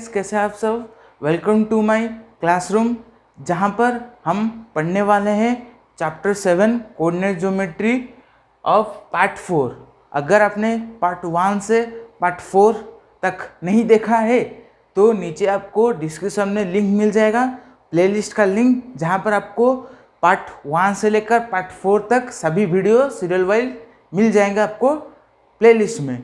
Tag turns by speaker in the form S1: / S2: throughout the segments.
S1: कैसे हैं आप सब। वेलकम टू माय क्लासरूम, जहां पर हम पढ़ने वाले हैं chapter 7 coordinate geometry of part 4। अगर आपने पार्ट 1 से पार्ट 4 तक नहीं देखा है तो नीचे आपको डिस्क्रिप्शन में लिंक मिल जाएगा, प्लेलिस्ट का लिंक, जहां पर आपको पार्ट 1 से लेकर पार्ट 4 तक सभी वीडियो सीरियल वाइज मिल जाएंगे आपको प्लेलिस्ट में।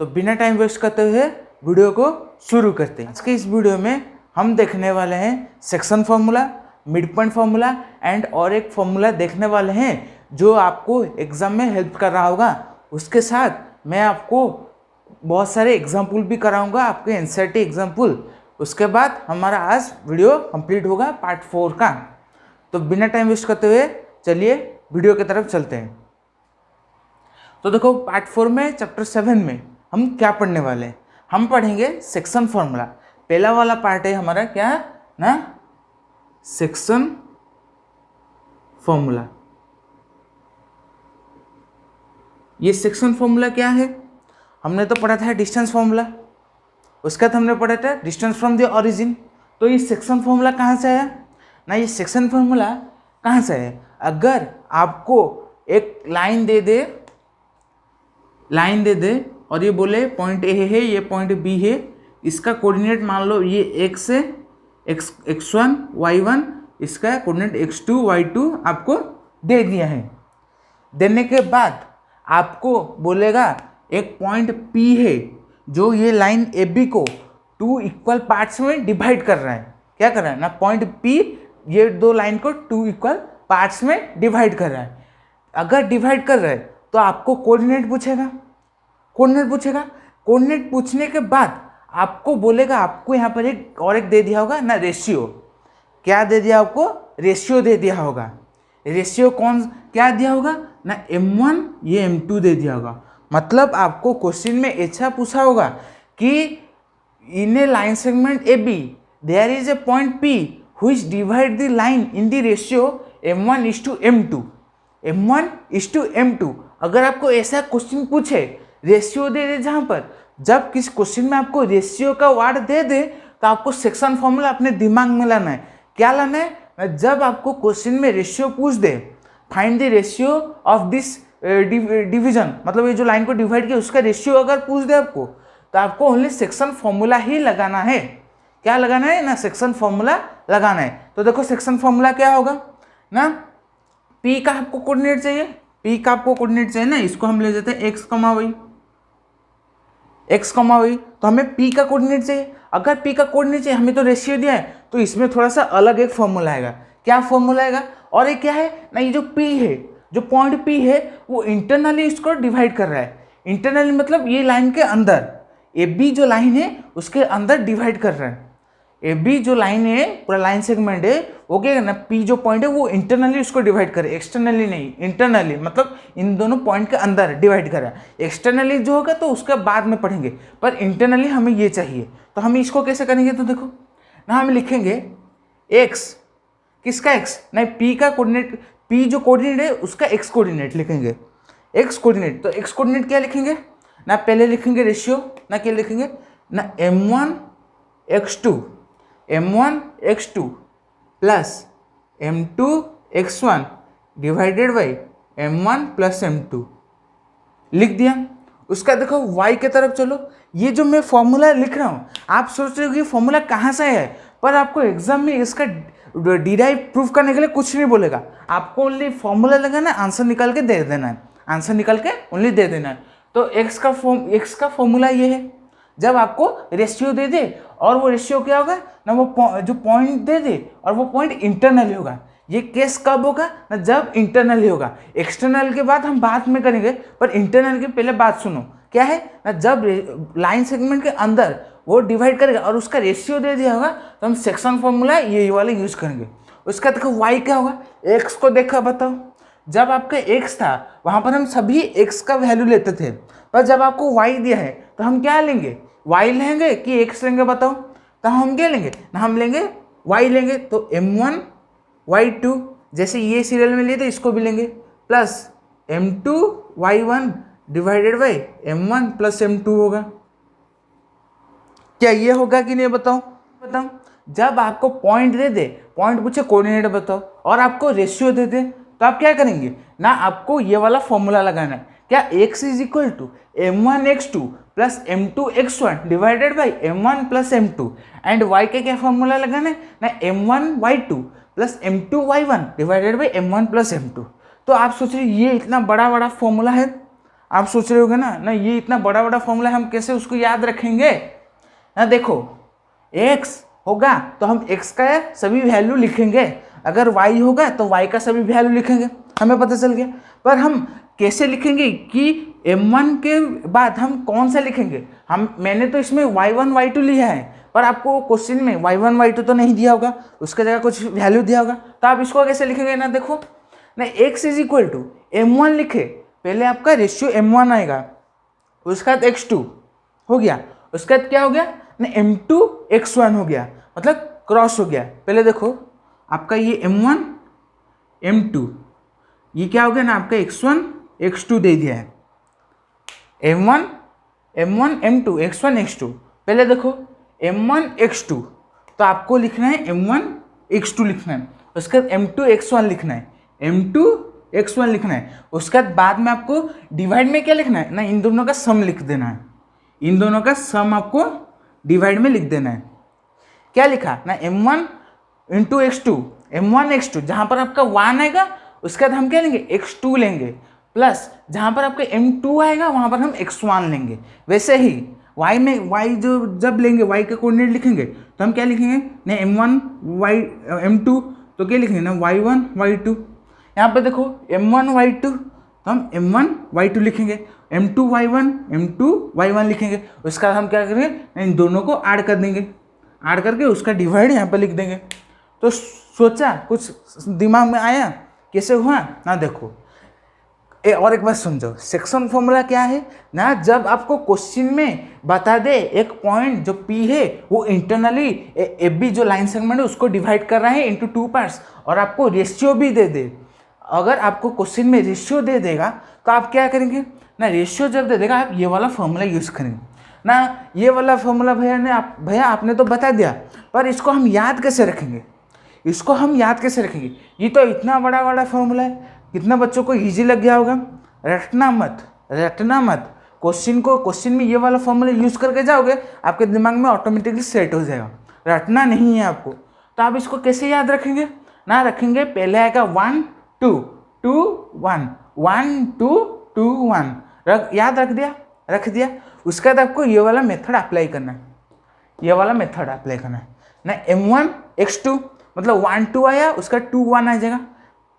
S1: तो बिना टाइम वेस्ट करते हुए वीडियो को शुरू करते हैं। आज के इस वीडियो में हम देखने वाले हैं section formula, mid point formula and और एक फार्मूला देखने वाले हैं जो आपको एग्जाम में हेल्प कर रहा होगा। उसके साथ मैं आपको बहुत सारे एग्जाम्पल भी कराऊंगा, आपके एनसीईआरटी एग्जाम्पल। उसके बाद हमारा आज वीडियो कंप्लीट होगा पार्ट 4 का। तो बिना टाइम वेस्ट करते हुए चलिए वीडियो की तरफ चलते हैं। तो देखो, पार्ट 4 में चैप्टर 7 में हम क्या पढ़ने वाले हैं। हम पढ़ेंगे सेक्शन फार्मूला। पहला वाला पार्ट है हमारा क्या है ना, सेक्शन फार्मूला। ये सेक्शन फार्मूला क्या है, हमने तो पढ़ा था डिस्टेंस फार्मूला, उसके बाद हमने पढ़ा था डिस्टेंस फ्रॉम द ओरिजिन। तो ये सेक्शन फार्मूला कहाँ से आया ना, ये सेक्शन फार्मूला कहाँ से आया। अगर आपको एक लाइन दे दे और ये बोले पॉइंट ए है, ये पॉइंट बी है, इसका कोऑर्डिनेट मान लो ये एक्स है, x1 y1, इसका कोऑर्डिनेट x2 y2 आपको दे दिया है। देने के बाद आपको बोलेगा एक पॉइंट P है जो ये लाइन AB को 2 इक्वल पार्ट्स में डिवाइड कर रहा है। क्या कर रहा है ना, पॉइंट P ये दो लाइन को 2 इक्वल पार्ट्स में डिवाइड कर रहा है। अगर डिवाइड कर रहा है तो आपको कोऑर्डिनेट पूछेगा। कोऑर्डिनेट पूछने के बाद आपको बोलेगा, आपको यहाँ पर एक दे दिया होगा ना, रेशियो। क्या दे दिया आपको, रेशियो दे दिया होगा। रेशियो क्या दिया होगा ना, m1 ये m2 दे दिया होगा। मतलब आपको क्वेश्चन में ऐसा पूछा होगा कि in a line segment AB there is a point P which divide the line in the ratio m1:m2। m1:m2 अगर आपको ऐसा क्वेश्चन पूछे, रेशियो दे दे, जहाँ पर जब किस क्वेश्चन में आपको रेशियो का वर्ड दे दे तो आपको सेक्शन फॉर्मूला अपने दिमाग में लाना है। क्या लाना है, जब आपको क्वेश्चन में रेशियो पूछ दे, find the ratio of this division, मतलब ये जो लाइन को डिवाइड किया उसका रेशियो अगर पूछ दे आपको, तो आपको ओनली सेक्शन फॉर्मूला ही लगाना है। क्या लगाना है ना, सेक्शन फॉर्मूला लगाना है। तो देखो सेक्शन फॉर्मूला क्या होगा ना, P का आपको कोऑर्डिनेट चाहिए, ना, इसको हम ले जाते हैं x, y, तो हमें P का कोऑर्डिनेट चाहिए। अगर P का कोऑर्डिनेट चाहिए, हमें तो रेशियो दिया है, तो इसमें थोड़ा सा अलग एक फॉर्मूला आएगा। क्या फॉर्मूला आएगा, और ये क्या है ना, ये जो P है, जो पॉइंट P है वो इंटरनली इसको डिवाइड कर रहा है। इंटरनली मतलब ये लाइन के अंदर, AB जो लाइन है उसके अंदर डिवाइड कर रहा है। AB जो लाइन है, पूरा लाइन सेगमेंट है, वो क्या करना, P जो पॉइंट है वो इंटरनली उसको डिवाइड करे, एक्सटर्नली नहीं, इंटरनली मतलब इन दोनों पॉइंट के अंदर डिवाइड करा। एक्सटर्नली जो होगा तो उसका बाद में पढ़ेंगे, पर इंटरनली हमें ये चाहिए। तो हम इसको कैसे करेंगे, तो देखो ना, हम लिखेंगे x, किसका x नहीं, P का कोऑर्डिनेट, P जो कोऑर्डिनेट है उसका x कोऑर्डिनेट लिखेंगे, x कोऑर्डिनेट। तो x कोऑर्डिनेट क्या लिखेंगे ना, पहले लिखेंगे रेशियो ना, क्या लिखेंगे ना, m1x2 plus m2x1 divided by m1 plus m2 लिख दिया। उसका देखो y के तरफ चलो, ये जो मैं फॉर्मूला लिख रहा हूँ, आप सोच रहे हो कि फॉर्मूला कहाँ से है, पर आपको एग्जाम में इसका डिराइव प्रूफ करने के लिए कुछ नहीं बोलेगा। आपको ओनली फॉर्मूला लगाना है, आंसर निकाल के दे देना है, आंसर निकाल के ओनली दे देना है। तो x का फॉर्मूला ये है, जब आपको रेशियो दे दे और वो रेशियो क्या होगा ना, वो जो पॉइंट दे दे और वो पॉइंट इंटरनली होगा। ये केस कब होगा ना, जब इंटरनली होगा। एक्सटर्नल के बाद हम बात में करेंगे, पर इंटरनल की पहले बात सुनो। क्या है ना, जब लाइन सेगमेंट के अंदर वो डिवाइड करेगा और उसका रेशियो दे दिया होगा तो हम सेक्शन फॉर्मूला ये वाला यूज करेंगे। उसका देखो y क्या होगा, x को देखा बताओ, जब आपका x था वहाँ पर हम सभी x का वैल्यू लेते थे, पर जब आपको y दिया है तो हम क्या लेंगे, y लेंगे कि x लेंगे बताओ। तो हम क्या लेंगे ना, हम लेंगे y लेंगे। तो m1 y2 जैसे ये सीरियल में लिए थे इसको भी लेंगे, plus m2 y1 divided by m1 plus m2 होगा। क्या ये होगा कि नहीं बताओ? बताओ, जब आपको पॉइंट दे दे, पॉइंट पूछे कोऑर्डिनेट बताओ और आपको रेशियो दे दे, तो आप क्या करेंगे ना, आपको ये वाला फॉर्मूला लगाना है। क्या x is equal to m1x2 plus m2x1 divided by m1 plus m2 and y का क्या फॉर्मूला लगाना है ना, m1y2 plus m2y1 divided by m1 plus m2। तो आप सोच रहे ये इतना बड़ा बड़ा फॉर्मूला है, आप सोच रहे होगे ना ये इतना बड़ा बड़ा फॉर्मूला हम कैसे उसको याद रखेंगे ना। देखो x होगा तो हम x का सभी वैल्यू लिखेंगे, अगर y होगा तो y का सभी वैल्यू लिखेंगे, हमें पता चल गया। पर हम कैसे लिखेंगे कि m1 के बाद हम कौन सा लिखेंगे, मैंने तो इसमें y1 y2 लिया है, पर आपको क्वेश्चन में y1 y2 तो नहीं दिया होगा, उसके जगह कुछ वैल्यू दिया होगा, तो आप इसको कैसे लिखेंगे ना। देखो ना x is equal to m1 लिखे, पहले आपका रेशियो m1 आएगा, उसके बाद x2 हो गया, उसके बाद क्या हो गया ना m2 x1 हो गया, मतलब क्रॉस हो गया। पहले देखो आपका ये m1 m2, ये क्या हो गया ना आपका x1 x2 दे दिया है, m1 m2 x1 x2। पहले देखो m1 x2, तो आपको लिखना है m1 x2 लिखना है, उसके बाद m2 x1 लिखना है, m2 x1 लिखना है, उसके बाद में आपको डिवाइड में क्या लिखना है ना, इन दोनों का सम लिख देना है, इन दोनों का सम आपको डिवाइड में लिख देना है। क्या लिखा ना m1 into x2, m1 x2 जहाँ पर आपका 1 आएगा उसके बाद हम क्या लेंगे x2 लेंगे, प्लस जहाँ पर आपका m2 आएगा वहाँ पर हम x1 लेंगे। वैसे ही y में y जो जब लेंगे y का कोऑर्डिनेट लिखेंगे तो हम क्या लिखेंगे ना m1 y m2, तो क्या लिखेंगे ना y1 y2। यहाँ पर देखो m1 y2, तो हम m1 y2 लिखेंगे, m2 y1 m2 y1 लिखेंगे, उसका बाद हम क्या करेंगे इन दोनों को ऐड कर देंगे, ऐड करके उसका डिवाइड यहाँ पर लिख देंगे। तो सोचा कुछ दिमाग में आया कैसे हुआ ना। देखो और एक बात समझो, सेक्शन फॉर्मूला क्या है ना, जब आपको क्वेश्चन में बता दे एक पॉइंट जो P है वो इंटरनली AB जो लाइन सेगमेंट है उसको डिवाइड कर रहा है इनटू 2 पार्ट्स और आपको रेशियो भी दे दे। अगर आपको क्वेश्चन में रेशियो दे देगा तो आप क्या करेंगे ना, रेशियो जब दे देगा आप ये वाला फॉर्मूला यूज़ करेंगे ना। ये वाला फॉर्मूला भैया आपने तो बता दिया, पर इसको हम याद कैसे रखेंगे, इसको हम याद कैसे रखेंगे, ये तो इतना बड़ा बड़ा फॉर्मूला है, कितना बच्चों को इजी लग गया होगा। रटना मत क्वेश्चन में ये वाला फॉर्मूला यूज़ करके जाओगे आपके दिमाग में ऑटोमेटिकली सेट हो जाएगा, रटना नहीं है आपको। तो आप इसको कैसे याद रखेंगे ना, रखेंगे पहले आएगा 1 2 2 1 1 2 2 1, याद रख दिया। उसके बाद आपको ये वाला मेथड अप्लाई करना है, ये वाला मेथड अप्लाई करना है ना। m1 x2 मतलब 1 2 आया, उसका 2 1 आ जाएगा,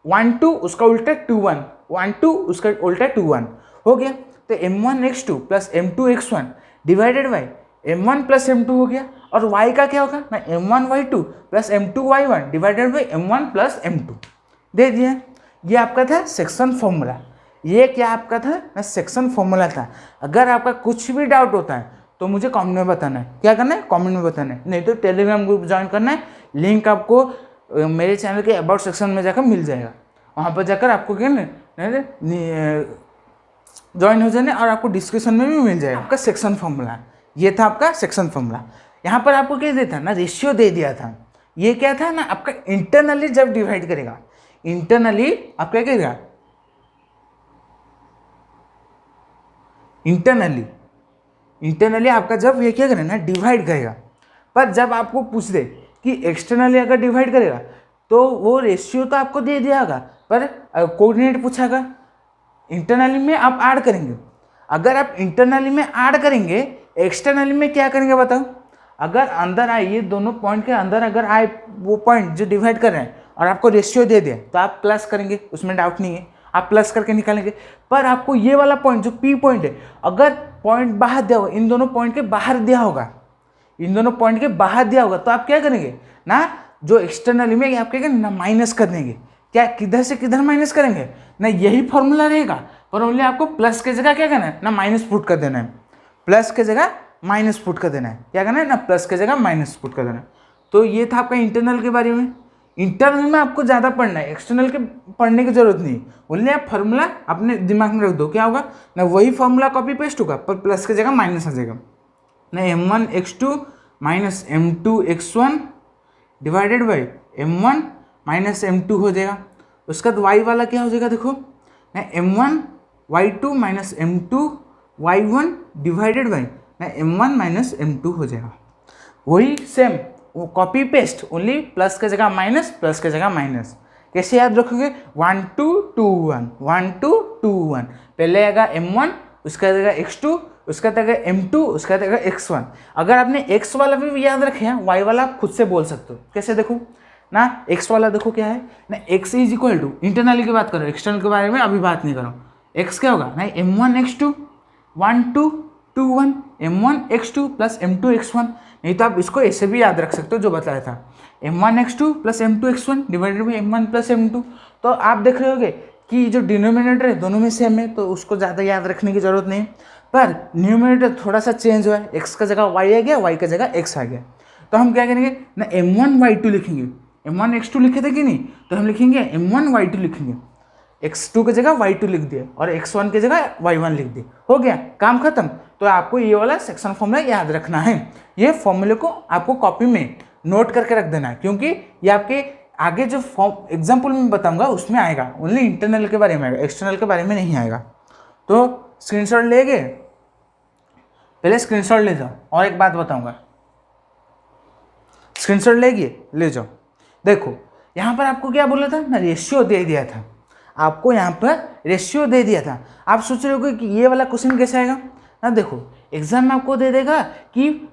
S1: 1 2 उसका उल्टा 2 1 1 2 उसका उल्टा 2 1 हो गया। तो m1 x2 plus m2 x1 divided by m1 plus m2 हो गया, और y का क्या होगा ना m1 y2 plus m2 y1 divided by m1 plus m2 दे दिया। ये आपका था सेक्शन फॉर्मूला, ये क्या आपका था ना सेक्शन फॉर्मूला था। अगर आपका कुछ भी डाउट होता है तो मुझे कमेंट में बताना है, क्या करना है कमेंट में बताना है, नहीं तो टेलीग्राम ग्रुप ज्वाइन करना है, लिंक आपको मेरे चैनल के अबाउट सेक्शन में जाकर मिल जाएगा, वहाँ पर जाकर आपको क्या ज्वाइन हो जाने और आपको डिस्क्रिप्शन में भी मिल जाएगा आपका सेक्शन फॉर्मूला। ये था आपका सेक्शन फॉर्मूला। यहाँ पर आपको क्या देता ना रेशियो दे दिया था, ये क्या था ना आपका इंटरनली जब डिवाइड करेगा, इंटरनली आप क्या करेगा इंटरनली आपका जब ये क्या करेगा ना डिवाइड करेगा। पर जब आपको पूछ दे कि एक्सटर्नली अगर डिवाइड करेगा तो वो रेशियो तो आपको दे दिया होगा, पर कोऑर्डिनेट पूछागा, इंटरनली में आप ऐड करेंगे। अगर आप इंटरनली में ऐड करेंगे, एक्सटर्नली में क्या करेंगे बताओ। अगर अंदर आए ये दोनों पॉइंट के अंदर अगर आए वो पॉइंट जो डिवाइड कर रहे हैं और आपको रेशियो दे दिया तो आप प्लस करेंगे, उसमें डाउट नहीं है, आप प्लस करके निकालेंगे। पर आपको ये वाला पॉइंट जो P पॉइंट है, अगर पॉइंट बाहर दिया होगा, इन दोनों पॉइंट के बाहर दिया होगा, इन दोनों पॉइंट के बाहर दिया होगा, तो आप क्या करेंगे ना जो एक्सटर्नली में आप क्या करेंगे ना माइनस कर देंगे। क्या किधर से किधर माइनस करेंगे ना, यही फॉर्मूला रहेगा, पर ओनली आपको प्लस के जगह क्या करना है ना माइनस पुट कर देना है, प्लस के जगह माइनस पुट कर देना है, क्या करना है ना प्लस के जगह माइनस पुट कर देना है। तो ये था आपका इंटरनल के बारे में। इंटरनल में आपको ज़्यादा पढ़ना है, एक्सटर्नल के पढ़ने की जरूरत नहीं, बोलने आप फार्मूला अपने दिमाग में रख दो, क्या होगा ना वही फार्मूला कॉपी पेस्ट होगा पर प्लस की जगह माइनस आ जाएगा ना। m1 x2 minus m2x1 divided by m1 minus m2 हो जाएगा। उसके बाद y वाला क्या हो जाएगा, देखो ना m1 y2 minus m2 y1 divided by ना m1 माइनस m2 हो जाएगा। वही सेम वो कॉपी पेस्ट, ओनली प्लस के जगह माइनस, प्लस के जगह माइनस। कैसे याद रखोगे, 1 2 2 1 1 2 2 1, पहले आएगा m1, उसका आएगा x2, उसका आएगा m2, उसका आएगा x1। अगर आपने x वाला भी याद रखे हैं, y वाला आप खुद से बोल सकते हो। कैसे देखो ना, x वाला देखो क्या है ना, x is equal to, internally की बात करो, एक्सटर्नल के बारे में अभी बात नहीं करो। x क्या होगा ना, m1 x2 1 2 2 1 m1 x2 plus m2 x1। नहीं तो आप इसको ऐसे भी याद रख सकते हो जो बताया था, m1 x2 plus m2 x1 divided by m1 plus m2। तो आप देख रहे होगे कि जो डिनोमिनेटर है दोनों में सेम है, तो उसको ज़्यादा याद रखने की जरूरत नहीं, पर न्यूमिनेटर थोड़ा सा चेंज हुआ है, x का जगह y आ गया, y का जगह x आ गया। तो हम क्या करेंगे ना, m1 y2 लिखेंगे, m1 x2 लिखे थे कि नहीं, तो हम लिखेंगे m1 y2 लिखेंगे, x2 की जगह y2 लिख दिया और x1 की जगह y1 लिख दिया, हो गया काम खत्म। तो आपको ये वाला सेक्शन फॉर्मूला याद रखना है, ये फॉर्मूले को आपको कॉपी में नोट करके रख देना है, क्योंकि ये आपके आगे जो एग्जाम्पल में बताऊंगा उसमें आएगा, ओनली इंटरनल के बारे में आएगा, एक्सटर्नल के बारे में नहीं आएगा। तो स्क्रीनशॉट ले गए, पहले स्क्रीनशॉट ले जाओ, और एक बात बताऊंगा, स्क्रीनशॉट ले गए, ले जाओ। देखो यहाँ पर आपको क्या बोला था ना, रेशियो दे दिया था, आपको यहाँ पर रेशियो दे दिया था। आप सोच रहे हो कि ये वाला क्वेश्चन कैसे आएगा ना, देखो एग्जाम में आपको दे देगा कि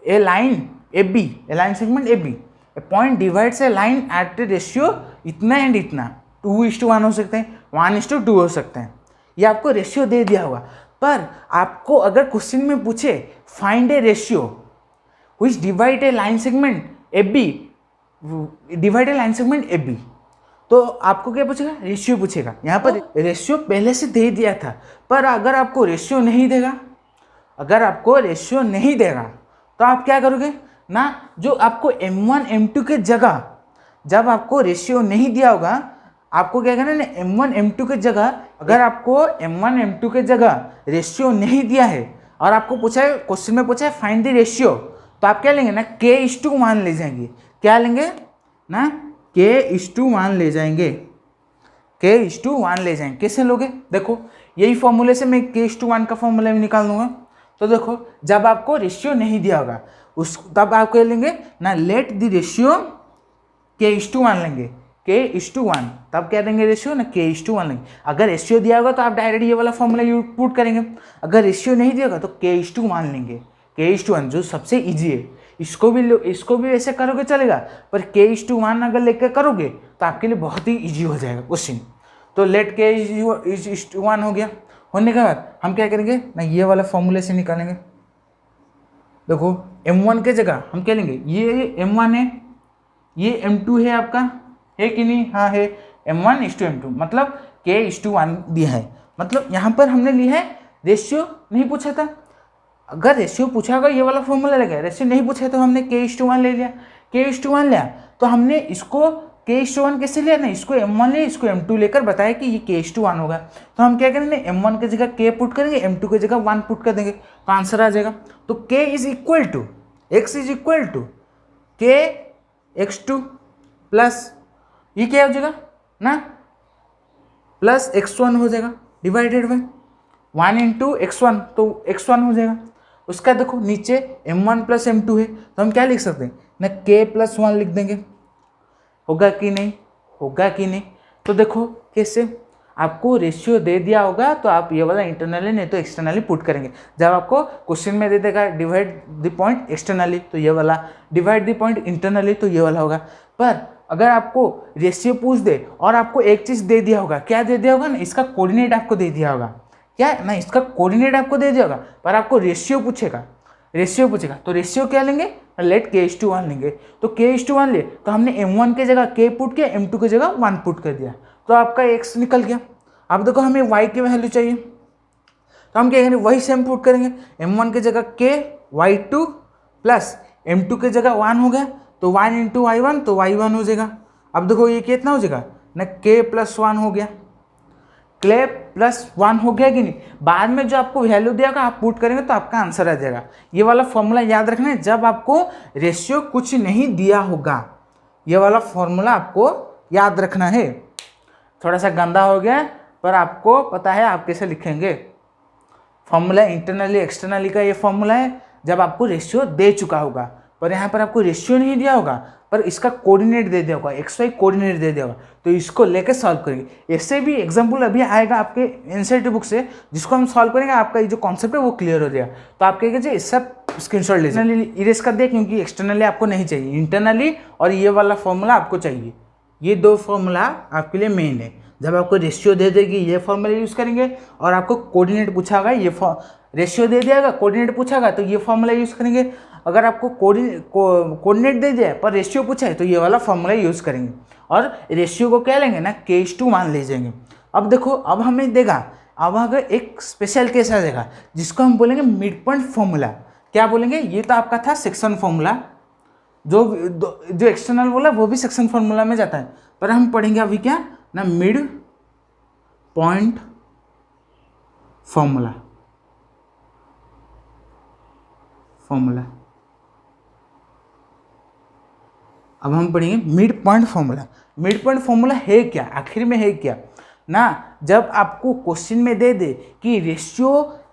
S1: a line A B, a line segment A B, a point divides a line at a ratio इतना एंड इतना, 2:1 हो सकते हैं, 1:2 हो सकते हैं, ये आपको रेशियो दे दिया होगा। पर आपको अगर क्वेश्चन में पूछे find a ratio which divide a line segment A B, divide a line segment A B, तो आपको क्या पूछेगा, रेशियो पूछेगा। यहाँ पर रेशियो पहले से दे दिया था, पर अगर आपको रेशियो नहीं देगा, अगर आपको रेशियो नहीं देगा तो आप क्या करोगे ना, जो आपको m1 m2 के जगह, जब आपको रेशियो नहीं दिया होगा, आपको क्या करना है, m1 m2 के जगह, अगर आपको m1 m2 के जगह रेशियो नहीं दिया है और आपको पूछा है, क्वेश्चन में पूछा है फाइंड द रेशियो, तो आप क्या लेंगे ना, k:1 ले जाएंगे। क्या लेंगे ना, k:1 ले जाएंगे, k:1 ले जाएंगे। कैसे लोगे, देखो यही फॉर्मूले से मैं k:1 का फॉर्मूला भी निकाल दूंगा। तो देखो जब आपको रेशियो नहीं दिया होगा उस, तब आप क्या लेंगे ना, लेट द रेशियो k:1 लेंगे, k:1, तब क्या देंगे रेशियो ना, k:1 लेंगे। अगर रेशियो दिया होगा तो आप डायरेक्ट ये वाला फॉर्मूला यूज पुट करेंगे, अगर रेशियो नहीं दिया होगा तो k:1 लेंगे, k:1 जो सबसे इजी है। इसको भी ऐसे करोगे चलेगा, पर k:1 अगर लेकर करोगे तो आपके लिए बहुत ही इजी हो जाएगा क्वेश्चन। तो लेट k:1 हो गया, होने के बाद हम क्या करेंगे ना, ये वाला फॉर्मूले से निकालेंगे। देखो m1 के जगह हम क्या लेंगे, ये m1 है, ये m2 है, आपका है कि नहीं, हाँ है, m1:m2, मतलब k:1 दिया है, मतलब यहाँ पर हमने लिया है, रेशियो नहीं पूछा था। अगर रेशियो पूछा होगा ये वाला फॉर्मूला लगेगा, रेशियो नहीं पूछा तो हमने k:1 ले लिया, k:1 लिया तो हमने इसको k:1 कैसे लिया ना, इसको m1 ले, इसको m2 लेकर बताया कि ये k:1 होगा। तो हम क्या करेंगे, m1 की जगह k पुट करेंगे, m2 की जगह 1 पुट कर देंगे, तो आंसर आ जाएगा। तो k is equal to, x is equal to k:2 plus ये क्या हो जाएगा ना, प्लस x1 हो जाएगा, डिवाइडेड बाई 1 × x1, तो x1 हो जाएगा। उसका देखो नीचे m1 प्लस m2 है, तो हम क्या लिख सकते हैं ना, k+1 लिख देंगे। होगा कि नहीं, होगा कि नहीं। तो देखो कैसे, आपको रेशियो दे दिया होगा तो आप ये वाला इंटरनली नहीं तो एक्सटर्नली पुट करेंगे। जब आपको क्वेश्चन में दे देगा डिवाइड द पॉइंट एक्सटर्नली, तो ये वाला, डिवाइड द पॉइंट इंटरनली, तो ये वाला होगा। पर अगर आपको रेशियो पूछ दे और आपको एक चीज़ दे दिया होगा, क्या दे दिया होगा ना, इसका कोऑर्डिनेट आपको दे दिया होगा, क्या ना, इसका कोऑर्डिनेट आपको दे दिया होगा, पर आपको रेशियो पूछेगा, रेशियो पूछेगा, तो रेशियो क्या लेंगे, लेट k:1 लेंगे। तो k:1 ले, तो हमने m1 के जगह k पुट किया, m2 की जगह 1 पुट कर दिया, तो आपका x निकल गया। अब देखो हमें y की वैल्यू चाहिए, तो हम क्या करेंगे, वही सेम पुट करेंगे, m1 की जगह k y2 प्लस m2 की जगह 1 हो गया, तो 1 × y1, तो y1 हो जाएगा। अब देखो ये कितना हो जाएगा ना, k+1 हो गया, क्ले +1 हो गया कि नहीं। बाद में जो आपको वैल्यू दिया होगा आप पुट करेंगे तो आपका आंसर आ जाएगा। ये वाला फॉर्मूला याद रखना है जब आपको रेशियो कुछ नहीं दिया होगा, ये वाला फॉर्मूला आपको याद रखना है। थोड़ा सा गंदा हो गया पर आपको पता है आप कैसे लिखेंगे। फॉर्मूला इंटरनली एक्सटर्नली का ये फॉर्मूला है जब आपको रेशियो दे चुका होगा, पर यहाँ पर आपको रेशियो नहीं दिया होगा पर इसका कोऑर्डिनेट दे दिया होगा, XY कोऑर्डिनेट दे दिया होगा, तो इसको लेके सॉल्व करेंगे। ऐसे भी एग्जांपल अभी आएगा आपके एनसीईआरटी बुक से, जिसको हम सॉल्व करेंगे आपका ये जो कॉन्सेप्ट है वो क्लियर हो जाएगा। तो आप क्या कीजिए इस सब स्क्रीनशॉट ले लीजिए, इरेज कर दिया क्योंकि एक्सटर्नली आपको नहीं चाहिए, इंटरनली और ये वाला फॉर्मूला आपको चाहिए। ये दो फॉर्मूला आपके लिए मेन है। जब आपको रेशियो दे देगी ये फॉर्मूला यूज़ करेंगे, और आपको कोऑर्डिनेट पूछा होगा ये रेशियो दे दिया कोऑर्डिनेट पूछा होगा तो ये फॉर्मूला यूज़ करेंगे। अगर आपको कोऑर्डिनेट दे दिया पर रेशियो पूछा है तो ये वाला फॉर्मूला यूज़ करेंगे, और रेशियो को क्या लेंगे ना K/1 ले जाएंगे। अब देखो अब हमें देगा, अब अगर एक स्पेशल केस आ जाएगा जिसको हम बोलेंगे मिड पॉइंट फॉर्मूला। क्या बोलेंगे, ये तो आपका था सेक्शन फॉर्मूला, जो एक्सटर्नल बोला वो भी सेक्शन फॉर्मूला में जाता है, पर हम पढ़ेंगे अभी क्या ना मिड पॉइंट फॉर्मूला। अब हम पढ़ेंगे mid point formula. Mid point formula है क्या, आखिर में है क्या ना, जब आपको क्वेश्चन में दे दे कि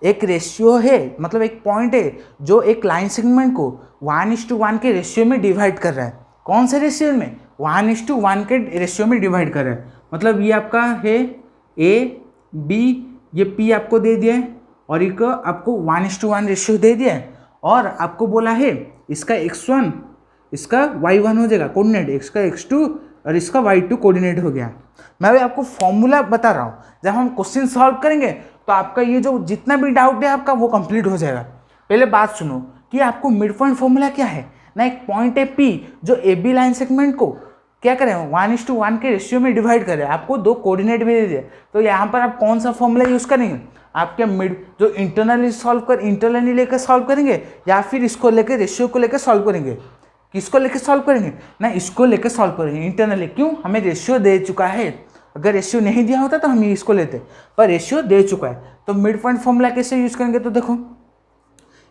S1: एक रेशियो है, मतलब एक पॉइंट है जो एक लाइन सेगमेंट को 1:1 के रेशियो में डिवाइड कर रहा है। कौन से रेशियो में, 1:1 के रेशियो में डिवाइड कर रहा है। मतलब ये आपका है A, B, ये P आपको दे दिया है, और एक आपको 1:1 रेशियो दे दिया है, और आपको बोला है इसका x1 इसका y1 हो जाएगा कोऑर्डिनेट, इसका x2 और इसका y2 कोऑर्डिनेट हो गया। मैं भी आपको फॉर्मूला बता रहा हूँ, जब हम क्वेश्चन सॉल्व करेंगे तो आपका ये जो जितना भी डाउट है आपका वो कंप्लीट हो जाएगा। पहले बात सुनो कि आपको मिड पॉइंट फॉर्मूला क्या है ना, एक पॉइंट है P जो AB लाइन सेगमेंट को क्या करें 1:1 के रेशियो में डिवाइड करें, आपको दो कोऑर्डिनेट भी दे दिए, तो यहाँ पर आप कौन सा फॉर्मूला यूज़ करेंगे, आपके मिड जो इंटरनली लेकर सॉल्व करेंगे, या फिर इसको लेकर रेशियो को लेकर सॉल्व करेंगे। किसको लेकर सॉल्व करेंगे ना, इसको लेकर सॉल्व करेंगे इंटरनली। क्यों, हमें रेशियो दे चुका है, अगर रेशियो नहीं दिया होता तो हम इसको लेते, पर रेशियो दे चुका है। तो मिड पॉइंट फॉर्मूला कैसे यूज करेंगे, तो देखो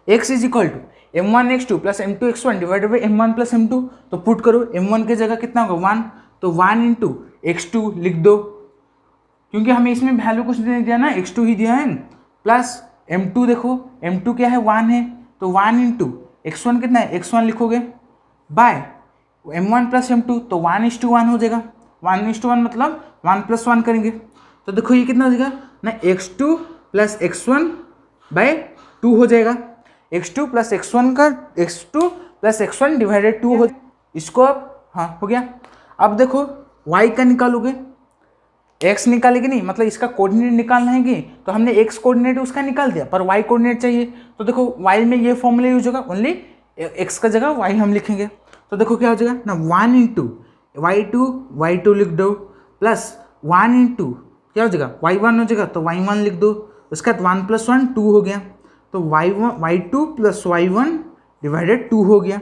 S1: x = m1x2 + m2x1 divided by m1 + m2। तो पुट करो, m1 की जगह कितना होगा 1, तो 1 × x2 लिख दो, क्योंकि हमें इसमें वैल्यू कुछ नहीं दिया ना, x2 ही दिया है, प्लस m2 देखो m2 क्या है 1 है, तो 1 × x1 कितना है x1 लिखोगे, बाय m1 + m2, तो 1:1 हो जाएगा। 1:1 मतलब 1 + 1 करेंगे, तो देखो ये कितना हो जाएगा ना x2 + x1/2 हो जाएगा। x2 + x1 डिवाइडेड 2 हो, इसको अब हाँ हो गया। अब देखो y का निकालोगे, x निकालेगी नहीं, मतलब इसका कोऑर्डिनेट निकालना है कि, तो हमने x कोऑर्डिनेट उसका निकाल दिया, पर y कोऑर्डिनेट चाहिए, तो देखो y में ये फॉर्मूला यूज होगा, ओनली x का जगह y हम लिखेंगे। तो देखो क्या हो जाएगा ना 1 × y2 लिख दो, प्लस 1 × क्या हो जाएगा y1 हो जाएगा, तो y1 लिख दो, उसका 1 + 1 2 हो गया, तो y2 + y1 डिवाइडेड 2 हो गया।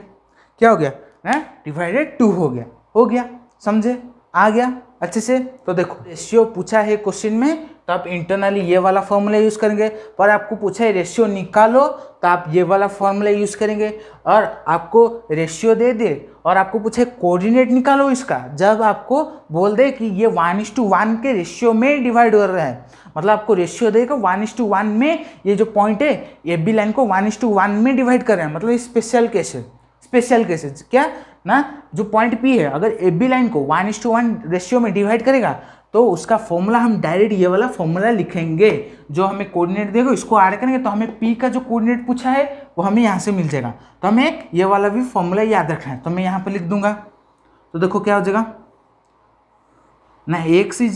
S1: क्या हो गया ना, डिवाइडेड 2 हो गया, समझे, आ गया अच्छे से। तो देखो रेशियो पूछा है क्वेश्चन में तो आप इंटरनली ये वाला फॉर्मूला यूज़ करेंगे, पर आपको पूछा है रेशियो निकालो तो आप ये वाला फॉर्मूला यूज़ करेंगे, और आपको रेशियो दे दे और आपको पूछे कोऑर्डिनेट निकालो इसका, जब आपको बोल दे कि ये 1:1 के रेशियो में डिवाइड हो रहा है, मतलब आपको रेशियो देगा 1:1 में, ये जो पॉइंट है ये बी लाइन को 1:1 में डिवाइड कर रहे हैं, मतलब स्पेशल केस है क्या ना, जो पॉइंट P है अगर ए बी लाइन को 1:1 रेशियो में डिवाइड करेगा तो उसका फॉर्मूला हम डायरेक्ट ये वाला फॉर्मूला लिखेंगे, जो हमें कोऑर्डिनेट देगा इसको ऐड करेंगे तो हमें P का जो कोऑर्डिनेट पूछा है वो हमें यहाँ से मिल जाएगा। तो हमें ये वाला भी फॉर्मूला याद रखना है, तो मैं यहाँ पर लिख दूंगा। तो देखो क्या हो जाएगा ना, x =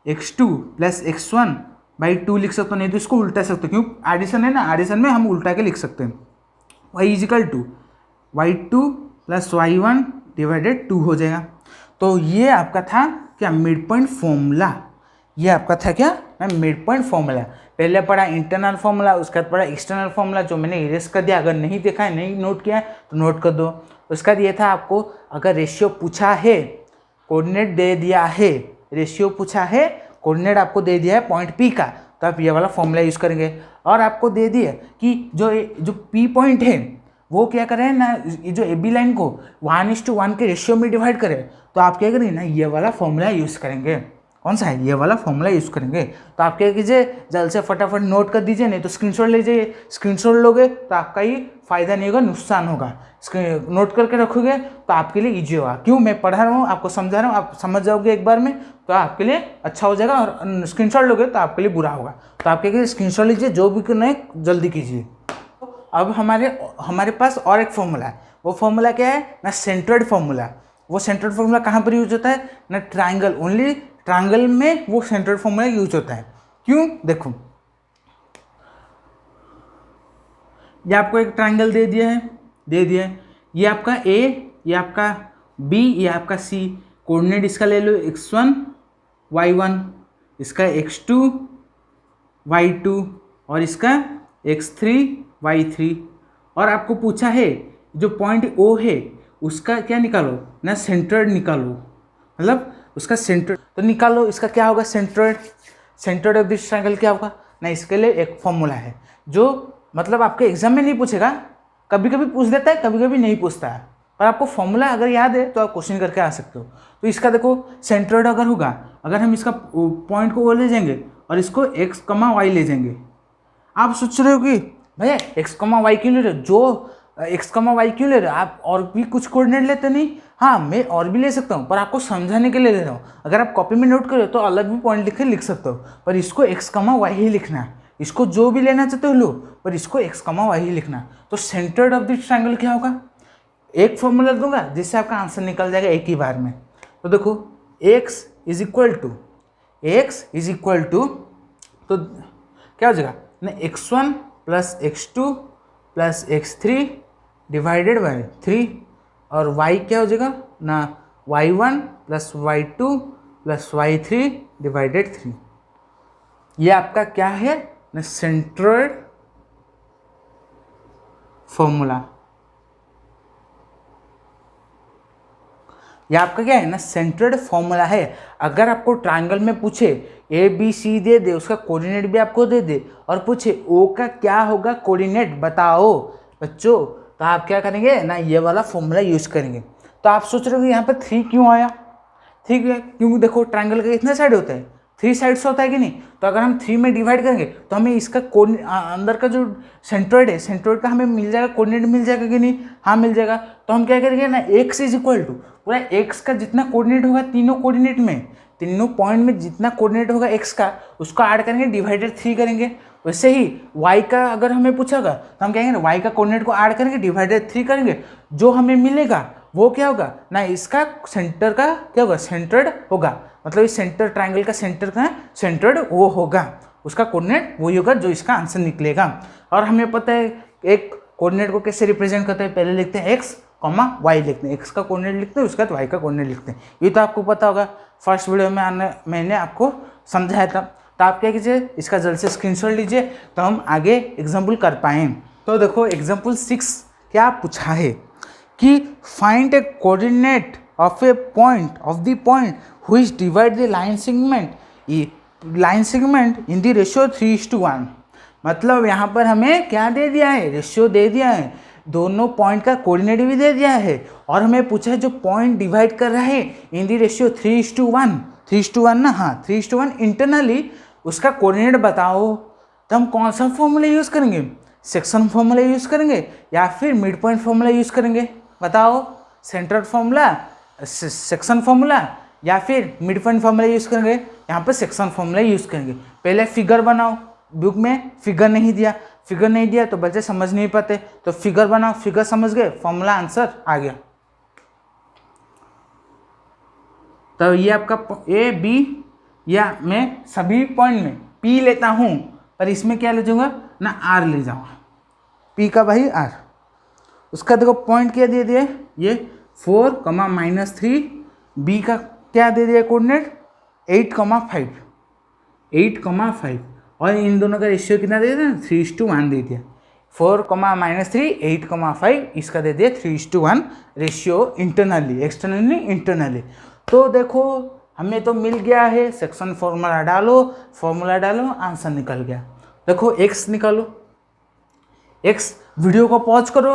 S1: x2 + x1/2 लिख सकते हो, नहीं तो इसको उल्टा सकते हो, क्यों एडिशन है ना, एडिशन में हम उल्टा के लिख सकते हैं। y = y2 + y1 डिवाइडेड 2 हो जाएगा। तो ये आपका था क्या मिड पॉइंट फॉर्मूला, ये आपका था क्या मिड पॉइंट फॉर्मूला। पहले पढ़ा इंटरनल फॉर्मूला, उसके बाद पढ़ा एक्सटर्नल फॉर्मूला, जो मैंने इरेज कर दिया, अगर नहीं देखा है नहीं नोट किया है तो नोट कर दो। उसके बाद ये था आपको अगर रेशियो पूछा है, कोऑर्डिनेट दे दिया है, रेशियो पूछा है, कोऑर्डिनेट आपको दे दिया है पॉइंट P का, तो आप ये वाला फॉर्मूला यूज़ करेंगे। और आपको दे दिया कि जो P पॉइंट है वो क्या करें ना, ये जो AB लाइन को 1:1 के रेशियो में डिवाइड करें, तो आप क्या करेंगे ना, ये वाला फॉर्मूला यूज़ करेंगे। कौन सा है? ये वाला फॉर्मूला यूज़ करेंगे। तो आप क्या कीजिए, जल्द से फटाफट नोट कर दीजिए, नहीं तो स्क्रीनशॉट ले जाइए। स्क्रीनशॉट लोगे तो आपका ही फायदा नहीं होगा, नुकसान होगा। नोट करके रखोगे तो आपके लिए ईजी होगा। क्यों? मैं पढ़ा रहा हूँ, आपको समझा रहा हूँ, आप समझ जाओगे एक बार में, तो आपके लिए अच्छा हो जाएगा। और स्क्रीनशॉट लोगे तो आपके लिए बुरा होगा। तो आप क्या कीजिए, स्क्रीनशॉट लीजिए, जो भी करना है जल्दी कीजिए। अब हमारे पास और एक फॉर्मूला है। वो फॉर्मूला क्या है ना, सेंटर्ड फॉर्मूला। वो सेंटर्ड फॉर्मूला कहाँ पर यूज होता है ना, ट्राइंगल, ओनली ट्राइंगल में वो सेंटर्ड फॉर्मूला यूज होता है। क्यों? देखो, ये आपको एक ट्राइंगल दे दिया है, ये आपका A, ये आपका B, ये आपका C। कोऑर्डिनेट इसका ले लो x1 y1, इसका x2 y2 और इसका x3 y3। और आपको पूछा है जो पॉइंट O है उसका क्या निकालो ना, सेंटर्ड निकालो, मतलब उसका सेंटर तो निकालो। इसका क्या होगा, सेंटर्ड ऑफ दिस ट्रायंगल क्या होगा ना, इसके लिए एक फॉर्मूला है जो मतलब आपके एग्जाम में नहीं पूछेगा, कभी कभी पूछ देता है, कभी कभी नहीं पूछता है, पर आपको फॉर्मूला अगर याद है तो आप क्वेश्चन करके आ सकते हो। तो इसका देखो, सेंटर्ड अगर होगा, अगर हम इसका पॉइंट को वो ले जाएंगे और इसको x, y ले जाएंगे। आप सोच रहे हो कि भैया x, y क्यों ले रहे हो, जो x, y क्यों ले रहे हो आप, और भी कुछ कोऑर्डिनेट लेते नहीं? हाँ, मैं और भी ले सकता हूँ, पर आपको समझाने के लिए ले रहा हूँ। अगर आप कॉपी में नोट करो तो अलग भी पॉइंट लिख सकते हो, पर इसको x, y ही लिखना है। इसको जो भी लेना चाहते हो लो, पर इसको x, y ही लिखना है। तो सेंटर्ड ऑफ दिस ट्रायंगल क्या होगा, एक फॉर्मूला दूंगा जिससे आपका आंसर निकल जाएगा एक ही बार में। तो देखो, x इज इक्वल टू तो क्या हो जाएगा ना, x1 plus x2 plus x3 divided by 3, और y क्या हो जाएगा ना, y1 plus y2 plus y3 divided 3। ये आपका क्या है ना, सेंटर्ड फॉर्मूला। ये आपका क्या है ना, सेंटर्ड फॉर्मूला है। अगर आपको ट्रायंगल में पूछे ABC दे दे, उसका कोऑर्डिनेट भी आपको दे दे, और पूछे O का क्या होगा कोऑर्डिनेट बताओ बच्चों, तो आप क्या करेंगे ना, ये वाला फॉर्मूला यूज करेंगे। तो आप सोच रहे हो यहाँ पर 3 क्यों आया? ठीक है, क्योंकि देखो ट्रायंगल का कितने साइड होता है, 3 साइड्स होता है कि नहीं। तो अगर हम 3 में डिवाइड करेंगे तो हमें इसका अंदर का जो सेंट्रोइड है, सेंट्रोइड का हमें मिल जाएगा, कोऑर्डिनेट मिल जाएगा कि नहीं? हाँ, मिल जाएगा। तो हम क्या करेंगे ना, x इज इक्वल टू पूरा x का जितना कोऑर्डिनेट होगा, तीनों कोऑर्डिनेट में, तीनों पॉइंट में जितना कोऑर्डिनेट होगा x का, उसको ऐड करेंगे, डिवाइडेड 3 करेंगे। वैसे ही y का अगर हमें पूछागा तो हम कहेंगे ना, y का कोऑर्डिनेट को ऐड करेंगे, डिवाइडेड 3 करेंगे, जो हमें मिलेगा वो क्या होगा ना, इसका सेंटर का क्या होगा, सेंटर्ड होगा। मतलब इस सेंटर ट्रायंगल का सेंटर का सेंटर्ड वो होगा, उसका कोऑर्डिनेट वही होगा जो इसका आंसर निकलेगा। और हमें पता है एक कोऑर्डिनेट को कैसे रिप्रेजेंट करते हैं, पहले लिखते हैं x, y लिखते हैं, x का कोऑर्डिनेट लिखते हैं, उसके बाद y का कोऑर्डिनेट लिखते हैं। ये तो आपको पता होगा, फर्स्ट वीडियो में मैंने आपको समझाया था। तो आप क्या कीजिए, इसका जल्द से स्क्रीनशॉट लीजिए तो हम आगे एग्जाम्पल कर पाएँ। तो देखो एग्जाम्पल 6 क्या पूछा है कि find A coordinate of A point of the point which divide the line segment in the ratio 3:1। मतलब यहाँ पर हमें क्या दे दिया है, रेशियो दे दिया है, दोनों पॉइंट का कोऑर्डिनेट भी दे दिया है, और हमें पूछा है जो पॉइंट डिवाइड कर रहा है इन द रेशियो 3:1 ना, हाँ 3:1 इंटरनली, उसका कोऑर्डिनेट बताओ। तो हम कौन सा फॉर्मूला यूज़ करेंगे, सेक्शन फॉर्मूला यूज़ करेंगे या फिर मिड पॉइंट फॉर्मूला यूज़ करेंगे बताओ? सेंट्रल फॉर्मूला, सेक्शन फॉर्मूला या फिर मिड पॉइंट फॉर्मूला यूज़ करेंगे? यहाँ पर सेक्शन फॉर्मूला यूज़ करेंगे। पहले फिगर बनाओ, बुक में फिगर नहीं दिया तो बच्चे समझ नहीं पाते, तो फिगर बनाओ, फिगर समझ गए, फॉर्मूला आंसर आ गया। तो ये आपका A B, या मैं सभी पॉइंट में P लेता हूँ, पर इसमें क्या ले जाऊँगा ना, R ले जाऊँगा, P का भाई R। उसका देखो पॉइंट क्या दे दिया, ये 4, -3, B का क्या दे दिया कोऑर्डिनेट 8,5, और इन दोनों का रेशियो कितना दे दिया, 3:1 दे दिया। 4, -3, 8,5, इसका दे दिया 3:1 रेशियो, इंटरनली, एक्सटर्नली, इंटरनली। तो देखो हमें तो मिल गया है, सेक्शन फॉर्मूला डालो, आंसर निकल गया। देखो x निकालो, x वीडियो को पॉज करो।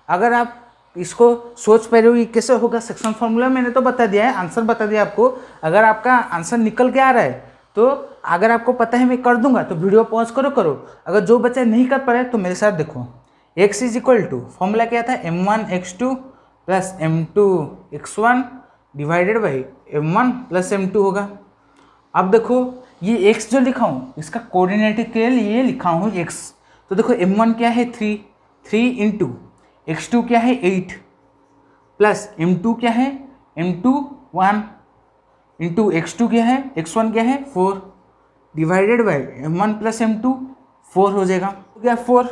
S1: अगर आप इसको सोच पा रहे हो कि कैसे होगा सेक्शन फॉर्मूला, मैंने तो बता दिया है, आंसर बता दिया आपको। अगर आपका आंसर निकल के आ रहा है तो अगर आपको पता है मैं कर दूंगा तो वीडियो पॉज करो। अगर जो बच्चा नहीं कर पा रहा है तो मेरे साथ देखो। x is equal to, formula क्या था, m1x2 plus m2x1 divided by m1 plus m2 होगा। अब देखो ये x जो लिखा हूँ इसका कोऑर्डिनेट के लिए ये लिखा हूँ x। तो देखो m1 क्या है 3 इंटू x2 क्या है 8 प्लस m2 क्या है m2 1 इंटू x2 क्या है x1 क्या है 4 divided by m1 plus m2 4 हो जाएगा, हो गया 4।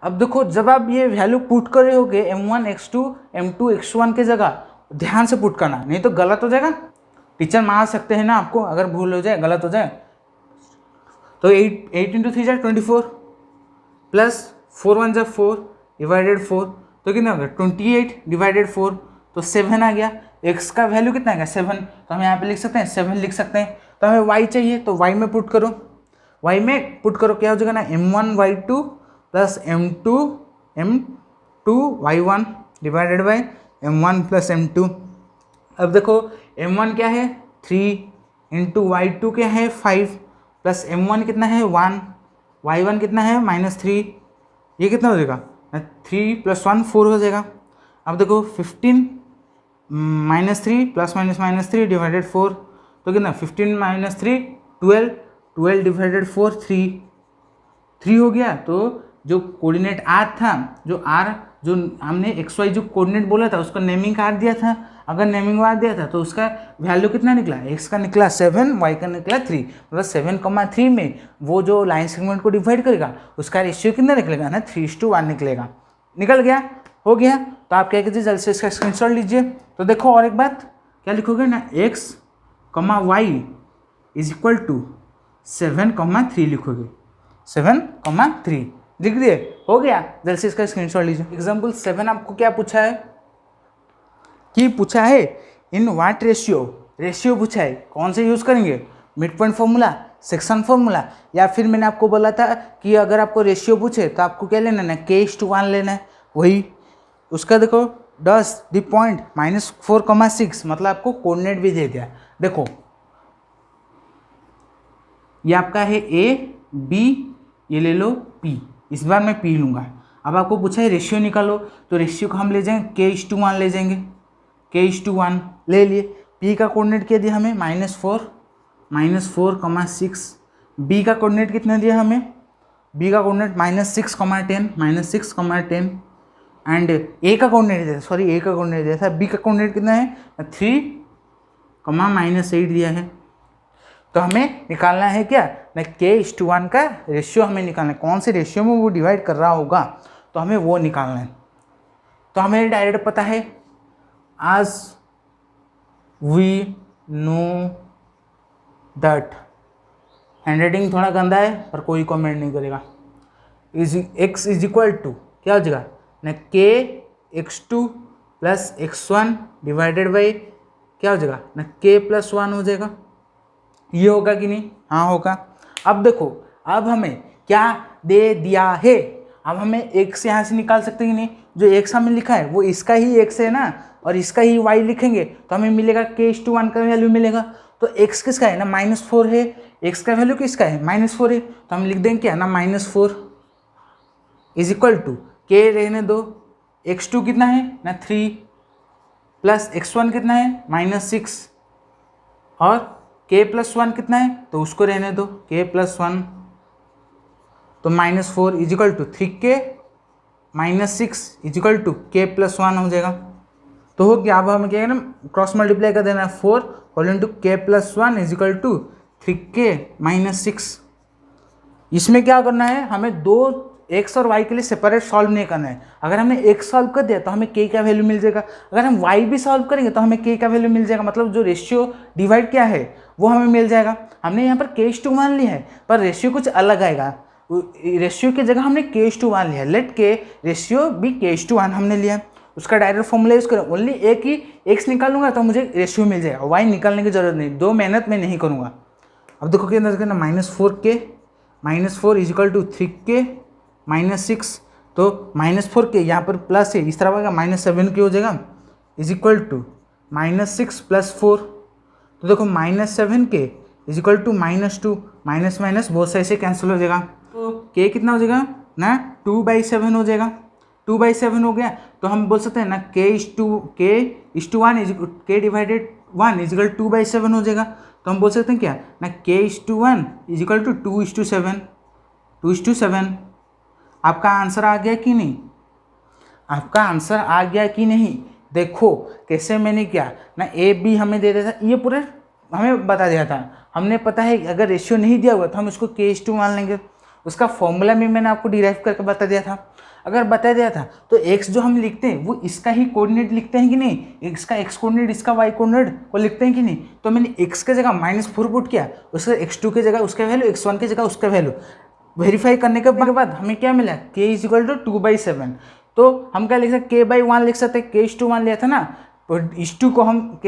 S1: अब देखो जब आप ये वैल्यू पुट कर रहे होगे m1 x2 m2 x1 के जगह, ध्यान से पुट करना नहीं तो गलत हो जाएगा। टीचर मार सकते हैं ना आपको अगर भूल हो जाए, गलत हो जाए। तो 8 इंटू 3 24 प्लस 4 1 जा 4 डिवाइडेड 4 तो कितना हो गया 28 डिवाइडेड 4 तो 7 आ गया। x का वैल्यू कितना आ गया 7, तो हम यहाँ पे लिख सकते हैं 7 लिख सकते हैं। तो हमें y चाहिए तो y में पुट करो, क्या हो जाएगा ना m1 y2 plus m2 y1 divided by m1 plus m2। अब देखो m1 क्या है 3 इंटू y2 क्या है 5 प्लस m1 कितना है 1, y1 कितना है -3, ये कितना हो जाएगा 3 प्लस 1 4 हो जाएगा। अब देखो 15 -3 प्लस -3 डिवाइडेड 4 तो कितना 15 -3 12 डिवाइडेड 4 3 हो गया। तो जो कोऑर्डिनेट r था, जो हमने xy जो कोऑर्डिनेट बोला था उसका नेमिंग r दिया था, अगर नेमिंग r दिया था तो उसका वैल्यू कितना निकला, x का निकला 7, y का निकला 3, मतलब 7,3 में वो जो लाइन सेगमेंट को डिवाइड करेगा उसका रेशियो कितना निकलेगा ना 3:1 निकलेगा। निकल गया, हो गया। तो आप क्या कीजिए जल्द से इसका स्क्रीनशॉट लीजिए। तो देखो और एक बात क्या लिखोगे ना x, y is equal to 7,3 लिखोगे, 7,3 लिख दिए, हो गया। जल्द से इसका स्क्रीनशॉट लीजिए। एग्जाम्पल 7 आपको क्या पूछा है कि पूछा है इन व्हाट रेशियो पूछा है, कौन से यूज़ करेंगे, mid point formula, section formula, या फिर मैंने आपको बोला था कि अगर आपको रेशियो पूछे तो आपको क्या लेना है k:1 लेना है, वही उसका देखो डस द पॉइंट -4,6 मतलब आपको कोऑर्डिनेट भी दे दिया। देखो ये आपका है a b, ये ले लो p, इस बार मैं p लूँगा। अब आपको पूछा है रेशियो निकालो, तो रेशियो को हम ले जाएंगे k:1 ले जाएंगे, k:1 ले लिए। p का कोऑर्डिनेट क्या दिया हमें -4,6, b का कोऑर्डिनेट कितना दिया हमें, b का कोऑर्डिनेट -6,10 एंड a का कोऑर्डिनेट दिया था, b का कोऑर्डिनेट कितना है 3, -8 दिया है। तो हमें निकालना है क्या ना k:1 का रेशियो हमें निकालना है, कौन से रेशियो में वो डिवाइड कर रहा होगा तो हमें वो निकालना है। तो हमें डायरेक्ट पता है as we know that, handwriting थोड़ा गंदा है पर कोई कमेंट नहीं करेगा। x इज इक्वल टू क्या हो जाएगा ना k(x2 + x1) डिवाइडेड बाई क्या हो जाएगा ना k+1 हो जाएगा। ये होगा कि नहीं, हाँ होगा। अब देखो अब हमें क्या दे दिया है, अब हमें x यहाँ से निकाल सकते हैं कि नहीं, जो x हमें लिखा है वो इसका ही x है ना, और इसका ही y लिखेंगे तो हमें मिलेगा k:1 का वैल्यू मिलेगा। तो x किसका है ना -4 है, x का वैल्यू किसका है -4 है, तो हम लिख देंगे क्या ना -4 इज इक्वल टू k रहने दो, x2 कितना है ना 3 प्लस x1 कितना है -6 और k+1 कितना है तो उसको रहने दो k+1, तो -4 is equal to 3k -6 is equal to k+1 हो जाएगा। तो हो गया। अब हमें क्या है ना क्रॉस मल्टीप्लाई कर देना है 4 whole into k+1 is equal to 3k -6। इसमें क्या करना है, हमें दो x और y के लिए सेपरेट सॉल्व नहीं करना है। अगर हमने x सॉल्व कर दिया तो हमें k का वैल्यू मिल जाएगा, अगर हम y भी सॉल्व करेंगे तो हमें k का वैल्यू मिल जाएगा, मतलब जो रेशियो डिवाइड क्या है वो हमें मिल जाएगा। हमने यहाँ पर k:1 लिया है पर रेशियो कुछ अलग आएगा, रेशियो की जगह हमने k:1 लिया है, लेट के रेशियो भी k:1 हमने लिया है। उसका डायरेक्ट फॉर्मूला यूज़ करूँ, ओनली एक ही एक्स निकालूंगा तो मुझे रेशियो मिल जाएगा, वाई निकालने की जरूरत नहीं, दो मेहनत मैं नहीं करूँगा। अब देखो क्या करना, -4k -4 इजिकल टू 3k -6, तो -4k यहाँ पर प्लस है, इस तरह होगा -7k हो जाएगा इजिकल टू -6 + 4, तो देखो -7k is equal to -2, minus minus बहुत सारे से कैंसिल हो जाएगा, तो k कितना हो जाएगा ना 2/7 हो जाएगा, 2/7 हो गया, तो हम बोल सकते हैं ना k = 1 k डिवाइडेड 1 इजिकल 2/7 हो जाएगा, तो हम बोल सकते हैं क्या ना k = 1 इजिकल टू 2:7 आपका आंसर आ गया कि नहीं, आपका आंसर आ गया कि नहीं। देखो कैसे मैंने किया ना, ए बी हमें दे दिया था, ये पूरा हमें बता दिया था, हमने पता है अगर रेशियो नहीं दिया हुआ तो हम इसको k/1 मान लेंगे, उसका फॉर्मूला भी मैंने आपको डिराइव करके बता दिया था। अगर बता दिया था तो x जो हम लिखते हैं वो इसका ही कोऑर्डिनेट लिखते हैं कि नहीं, इसका x कोऑर्डिनेट इसका y कोऑर्डिनेट को लिखते हैं कि नहीं, तो मैंने x के जगह -4 पुट किया, उसके x2 के जगह उसका वैल्यू, x1 के जगह उसका वैल्यू, वेरीफाई करने के बाद हमें क्या मिला k = 2/7, तो हम क्या लिख सकते k/1 लिख सकते हैं, k/1 लिया था ना, तो इस 2 को हम k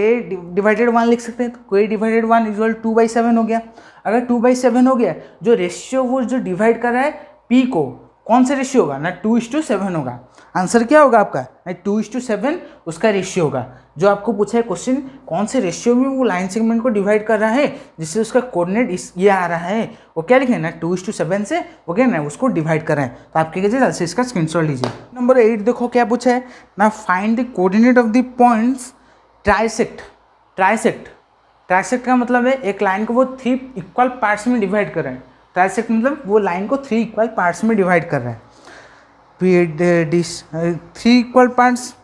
S1: डिवाइडेड 1 लिख सकते हैं, तो k डिवाइडेड 1 इक्वल 2/7 हो गया। अगर 2/7 हो गया, जो रेशियो वो जो डिवाइड कर रहा है p को, कौन सा रेशियो होगा ना 2:7 होगा, आंसर क्या होगा आपका ना 2:7 उसका रेशियो होगा। जो आपको पूछा है क्वेश्चन कौन से रेशियो में वो लाइन सेगमेंट को डिवाइड कर रहा है जिससे उसका कोऑर्डिनेट ये आ रहा है, वो क्या लिखे ना 2:7 से वो क्या ना उसको डिवाइड कर रहे हैं, तो आपके जल्द से इसका स्क्रीनशॉट लीजिए। नंबर 8 देखो क्या पूछा है ना, find the coordinate of the points trisect का मतलब है एक लाइन को वो 3 इक्वल पार्ट्स में डिवाइड कर रहे हैं, ट्राइसेक्ट मतलब वो लाइन को 3 इक्वल पार्ट्स में डिवाइड कर रहा है। 3 इक्वल पार्ट्स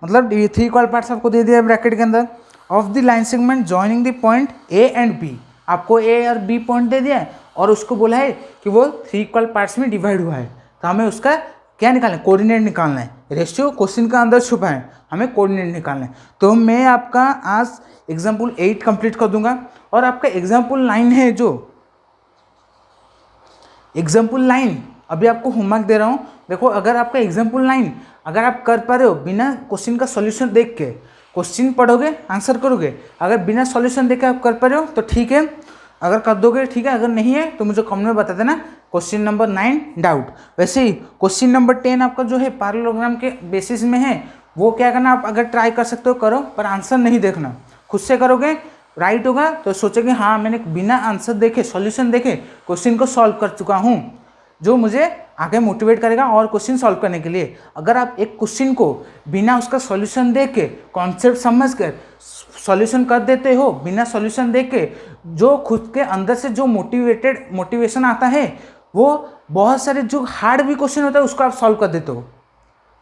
S1: मतलब ये 3 इक्वल पार्ट्स आपको दे दिया ब्रैकेट के अंदर, of the line segment joining the point A and B, आपको ए और बी पॉइंट दे दिया है और उसको बोला है कि वो 3 इक्वल पार्ट्स में डिवाइड हुआ है, तो हमें उसका क्या निकालना है, कोऑर्डिनेट निकालना है। रेशियो क्वेश्चन का अंदर छुपा है, हमें कोऑर्डिनेट निकालना है। तो मैं आपका आज एग्जाम्पल 8 कंप्लीट कर दूंगा और आपका एग्जाम्पल 9 है, जो एग्जाम्पल 9 अभी आपको होमवर्क दे रहा हूँ। देखो अगर आपका एग्जाम्पल 9 अगर आप कर पा रहे हो बिना क्वेश्चन का सॉल्यूशन देख के, क्वेश्चन पढ़ोगे आंसर करोगे, अगर बिना सॉल्यूशन देख के आप कर पा रहे हो तो ठीक है, अगर कर दोगे ठीक है, अगर नहीं है तो मुझे कमेंट में बता देना क्वेश्चन नंबर 9 डाउट। वैसे ही क्वेश्चन नंबर 10 आपका जो है पैरेललोग्राम के बेसिस में है, वो क्या करना आप अगर ट्राई कर सकते हो करो, पर आंसर नहीं देखना, खुद से करोगे राइट होगा तो सोचोगे हाँ मैंने बिना आंसर देखे सॉल्यूशन देखे क्वेश्चन को सॉल्व कर चुका हूँ, जो मुझे आगे मोटिवेट करेगा और क्वेश्चन सॉल्व करने के लिए। अगर आप एक क्वेश्चन को बिना उसका सॉल्यूशन देख के कॉन्सेप्ट समझ कर सॉल्यूशन कर देते हो, बिना सॉल्यूशन देख के जो खुद के अंदर से जो मोटिवेशन आता है, वो बहुत सारे जो हार्ड भी क्वेश्चन होता है उसको आप सॉल्व कर देते हो,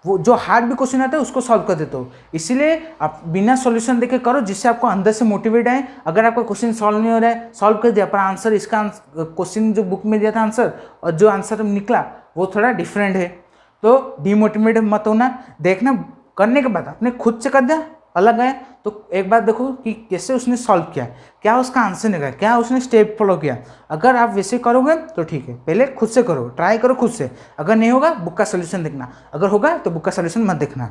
S1: वो जो हार्ड भी क्वेश्चन आता है उसको सॉल्व कर देते हो। इसीलिए आप बिना सॉल्यूशन देके करो जिससे आपको अंदर से मोटिवेट आए। अगर आपका क्वेश्चन सॉल्व नहीं हो रहा है, सॉल्व कर दिया पर आंसर इसका क्वेश्चन जो बुक में दिया था आंसर और जो आंसर निकला वो थोड़ा डिफरेंट है, तो डिमोटिवेट मत होना, देखना करने के बाद आपने खुद से कर दिया अलग है तो एक बार देखो कि कैसे उसने सॉल्व किया, क्या उसका आंसर निकला, क्या उसने स्टेप फॉलो किया। अगर आप वैसे करोगे तो ठीक है, पहले खुद से करो, ट्राई करो खुद से, अगर नहीं होगा बुक का सोल्यूशन देखना, अगर होगा तो बुक का सोल्यूशन मत देखना।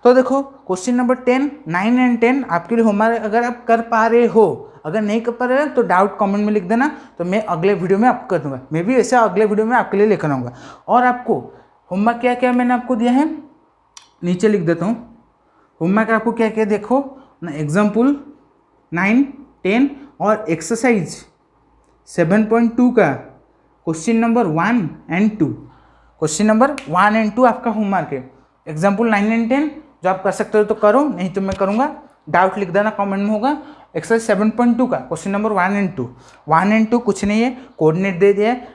S1: तो देखो क्वेश्चन नंबर 10, 9 एंड 10 आपके लिए होमवर्क, अगर आप कर पा रहे हो, अगर नहीं कर पा रहे हो तो डाउट कमेंट में लिख देना, तो मैं अगले वीडियो में आपको कर दूंगा, मैं भी ऐसा अगले वीडियो में आपके लिए लेकर आऊँगा। और आपको होमवर्क क्या क्या मैंने आपको दिया है नीचे लिख देता हूँ, होमवर्क आपको क्या क्या देखो ना, एग्जाम्पल 9, 10 और एक्सरसाइज 7.2 का question number 1 and 2, question number 1 and 2 आपका होमवर्क है। एग्जाम्पल 9 एंड 10 जो आप कर सकते हो तो करो, नहीं तो मैं करूँगा, डाउट लिख देना कमेंट में होगा। एक्सरसाइज 7.2 का क्वेश्चन नंबर 1 एंड 2, 1 एंड 2 कुछ नहीं है, कोऑर्डिनेट दे दिया है,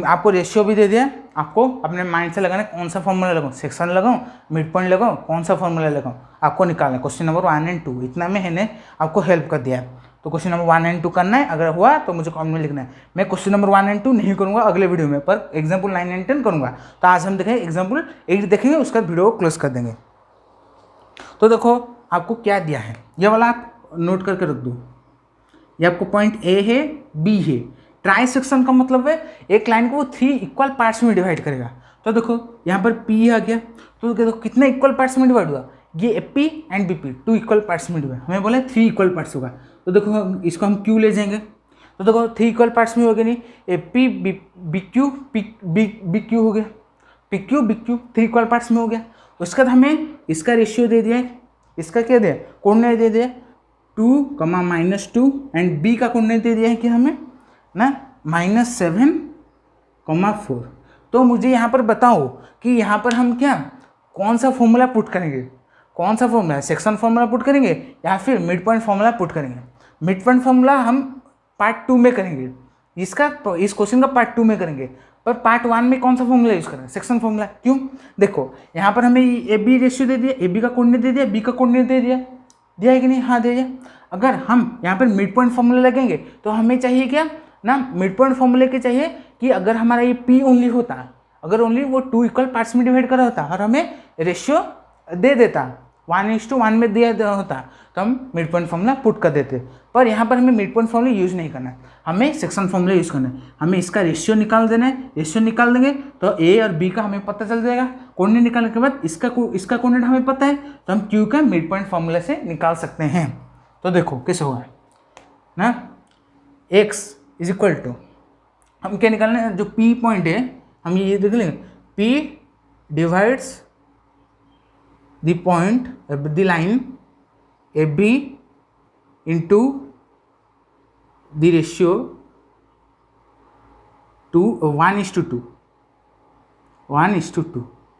S1: आपको रेशियो भी दे दिया, आपको अपने माइंड से लगाना कौन सा फॉर्मूला लगाऊं, सेक्शन लगाऊं, मिड पॉइंट लगाऊं, कौन सा फॉर्मूला लगाऊं, आपको निकालना है। क्वेश्चन नंबर 1 एंड 2 इतना में मैंने आपको हेल्प कर दिया है, तो क्वेश्चन नंबर 1 एंड 2 करना है, अगर हुआ तो मुझे कमेंट में लिखना है। मैं क्वेश्चन नंबर 1 एंड 2 नहीं करूँगा अगले वीडियो में, पर एग्जाम्पल 9 एंड 10 करूँगा। तो आज हम देखेंगे एग्जाम्पल 8 देखेंगे, उसका वीडियो को क्लोज कर देंगे। तो देखो आपको क्या दिया है, ये वाला आप नोट करके रख दो, ये आपको पॉइंट ए है, बी है। ट्राई सेक्शन का मतलब है एक लाइन को वो 3 इक्वल पार्ट्स में डिवाइड करेगा, तो देखो यहाँ पर P आ गया, तो देखो कितने इक्वल पार्ट्स में डिवाइड हुआ, ये AP and BP 2 equal parts में डिवाइड, हमें बोला 3 इक्वल पार्ट्स होगा। तो देखो इसको हम Q ले जाएंगे, तो देखो 3 इक्वल पार्ट्स में हो गया, नहीं AP BQ BQ हो गया, PQ BQ 3 इक्वल पार्ट्स में हो गया। उसके बाद हमें इसका रेशियो दे दिया है, इसका क्या दिया, कोऑर्डिनेट दे दिया 2, -2 एंड B का कोऑर्डिनेट दे दिया है कि हमें ना -7, 4। तो मुझे यहाँ पर बताओ कि यहाँ पर हम क्या कौन सा फॉर्मूला पुट करेंगे, कौन सा फॉर्मूला, सेक्शन फॉर्मूला पुट करेंगे या फिर मिड पॉइंट फॉर्मूला पुट करेंगे। मिड पॉइंट फॉर्मूला हम पार्ट 2 में करेंगे, इसका इस क्वेश्चन का पार्ट 2 में करेंगे, पर पार्ट 1 में कौन सा फॉर्मूला यूज़ करेंगे, सेक्शन फॉर्मूला। क्यों, देखो यहाँ पर हमें AB रेशियो दे दिया, AB का कोऑर्डिनेट दे दिया, B का कोऑर्डिनेट दे दिया, दिया है कि नहीं, हाँ दे दिया। अगर हम यहाँ पर मिड पॉइंट फॉर्मूला लगेंगे तो हमें चाहिए क्या ना, मिड पॉइंट फॉर्मूले के चाहिए कि अगर हमारा ये P ओनली होता, अगर ओनली वो 2 इक्वल पार्ट्स में डिवाइड करा होता और हमें रेशियो दे देता 1:1 में दिया होता, तो हम मिड पॉइंट फॉर्मूला पुट कर देते। पर यहाँ पर हमें मिड पॉइंट फॉर्मूला यूज़ नहीं करना है, हमें सेक्शन फॉर्मूला यूज़ करना है। हमें इसका रेशियो निकाल देना है, रेशियो निकाल देंगे तो A और B का हमें पता चल जाएगा। कोऑर्डिनेट निकालने के बाद इसका कोऑर्डिनेट हमें पता है, तो हम Q का मिड पॉइंट फॉर्मूला से निकाल सकते हैं। तो देखो कैसे होगा ना, x इज इक्वल टू, हम क्या निकालना है, जो P पॉइंट है हम ये देख लेंगे, P divides the point the line AB into the ratio 1:2।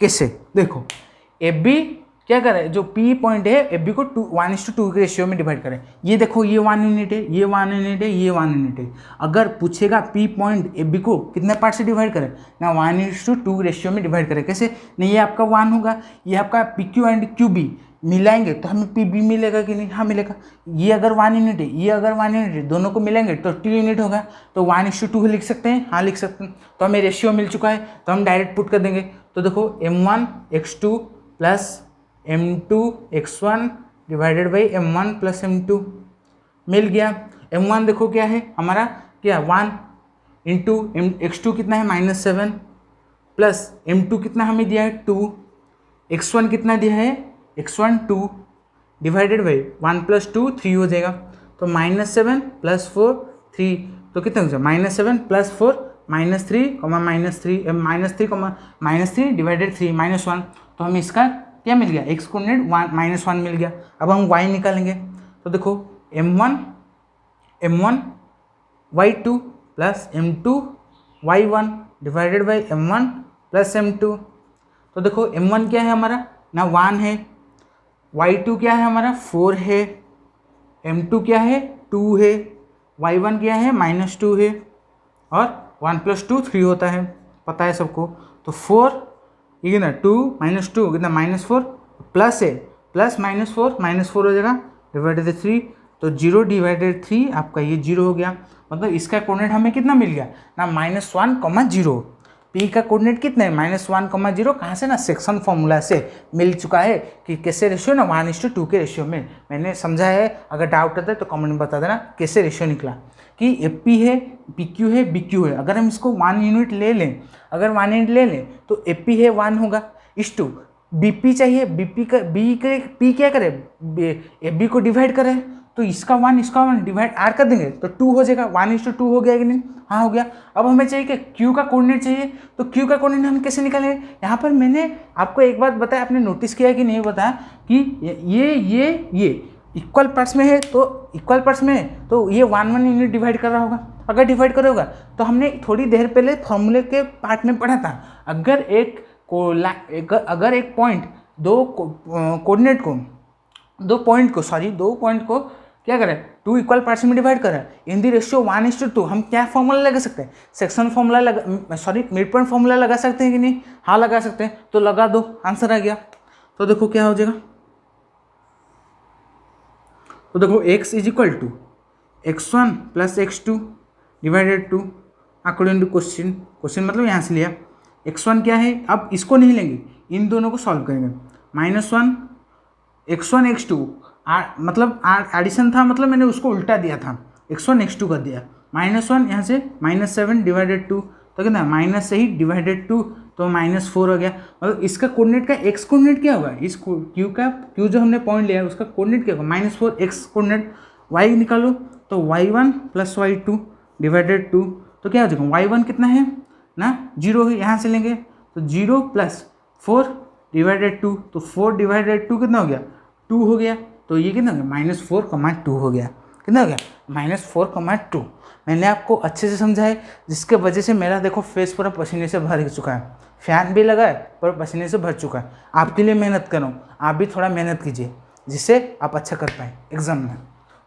S1: कैसे, देखो AB क्या करें, जो P पॉइंट है AB को 1:2 के रेशियो में डिवाइड करें। ये देखो ये 1 यूनिट है, ये 1 यूनिट है, ये 1 यूनिट है। अगर पूछेगा P पॉइंट AB को कितने पार्ट से डिवाइड करें ना, 1:2 रेशियो में डिवाइड करें। कैसे, नहीं ये आपका 1 होगा, ये आपका PQ एंड QB मिलाएंगे तो हमें PB मिलेगा कि नहीं, हाँ मिलेगा। ये अगर 1 यूनिट है, ये अगर 1 यूनिट है, दोनों को मिलाएंगे तो 2 यूनिट होगा, तो 1:2 लिख सकते हैं, हाँ लिख सकते हैं। तो हमें रेशियो मिल चुका है, तो हम डायरेक्ट पुट कर देंगे। तो देखो M1x2 plus M2x1 divided by M1 plus M2 मिल गया। M1 देखो क्या है हमारा, क्या 1 इंटू x2 कितना है -7 प्लस M2 कितना हमें दिया है 2, x1 कितना दिया है x1 2 डिवाइडेड बाई 1 + 2 3 हो जाएगा। तो -7 + 4 3, तो कितना हो जाएगा -7 + 4 -3, -3 डिवाइडेड 3 -1। तो हमें इसका क्या मिल गया, x कोऑर्डिनेट -1 मिल गया। अब हम y निकालेंगे, तो देखो M1 y2 plus M2 y1 divided by M1 plus M2। तो देखो M1 क्या है हमारा ना 1 है, y2 क्या है हमारा 4 है, M2 क्या है 2 है, y1 क्या है -2 है, और 1 + 2 3 होता है, पता है सबको। तो 4 ये कितना 2 - 2 कितना -4 प्लस है, प्लस -4 हो जाएगा डिवाइडेड 3, तो 0 डिवाइडेड 3 आपका ये 0 हो गया। मतलब इसका कोऑर्डिनेट हमें कितना मिल गया ना -1, 0। P का कोऑर्डिनेट कितना है -1, 0, कहाँ से ना सेक्शन फॉर्मूला से मिल चुका है कि कैसे रेशियो ना 1:2 के रेशियो में। मैंने समझा है, अगर डाउट आता है तो कमेंट में बता देना कैसे रेशियो निकला कि AP है, PQ है, BQ है। अगर हम इसको 1 यूनिट ले लें, अगर 1 यूनिट ले लें तो AP है 1 होगा, इस 2 BP चाहिए, P क्या करे AB को डिवाइड करे, तो इसका 1 डिवाइड R कर देंगे तो 2 हो जाएगा, 1:2 हो गया कि नहीं, हाँ हो गया। अब हमें चाहिए कि Q का कोऑर्डिनेट चाहिए, तो Q का कोऑर्डिनेट हम कैसे निकालेंगे। यहाँ पर मैंने आपको एक बात बताया, आपने नोटिस किया कि नहीं बताया कि ये इक्वल पार्ट्स में है, तो इक्वल पार्ट्स में है तो ये 1 यूनिट डिवाइड कर रहा होगा। अगर डिवाइड करेगा तो हमने थोड़ी देर पहले फॉर्मूले के पार्ट में पढ़ा था, अगर एक पॉइंट दो पॉइंट को क्या करें 2 इक्वल पार्ट्स में डिवाइड करें इन दी रेशियो 1:2, हम क्या फॉर्मूला लगा सकते हैं, section formula mid point formula लगा सकते हैं कि नहीं, हाँ लगा सकते हैं। तो लगा दो, आंसर आ गया। तो देखो क्या हो जाएगा, तो देखो x is equal to x1 plus x2 divided 2 according to question मतलब यहाँ से लिया। x1 क्या है, अब इसको नहीं लेंगे, इन दोनों को सॉल्व करेंगे। -1 x1 x2 मतलब एडिशन था, मतलब मैंने उसको उल्टा दिया था, x1 x2 कर दिया। -1 यहाँ से -7 डिवाइडेड 2, तो कितना माइनस से ही डिवाइडेड 2 तो -4 हो गया। मतलब इसका कोऑर्डिनेट का x कोऑर्डिनेट क्या होगा, इस क्यू जो हमने पॉइंट लिया है उसका कोऑर्डिनेट क्या होगा, -4 x कोऑर्डिनेट। y निकालो तो y1 + y2 डिवाइडेड 2, तो क्या हो जाएगा y1 कितना है ना 0 है, यहाँ से लेंगे तो 0 + 4 डिवाइडेड 2, तो 4 डिवाइडेड 2 कितना हो गया 2 हो गया। तो ये कितना हो गया -4,2 हो गया। कितना हो गया -4,2। मैंने आपको अच्छे से समझा है, जिसके वजह से मेरा देखो फेस पूरा पसीने से भर चुका है, फैन भी लगा है पर पसीने से भर चुका है। आपके लिए मेहनत कर रहा हूँ, आप भी थोड़ा मेहनत कीजिए जिससे आप अच्छा कर पाएँ एग्जाम में।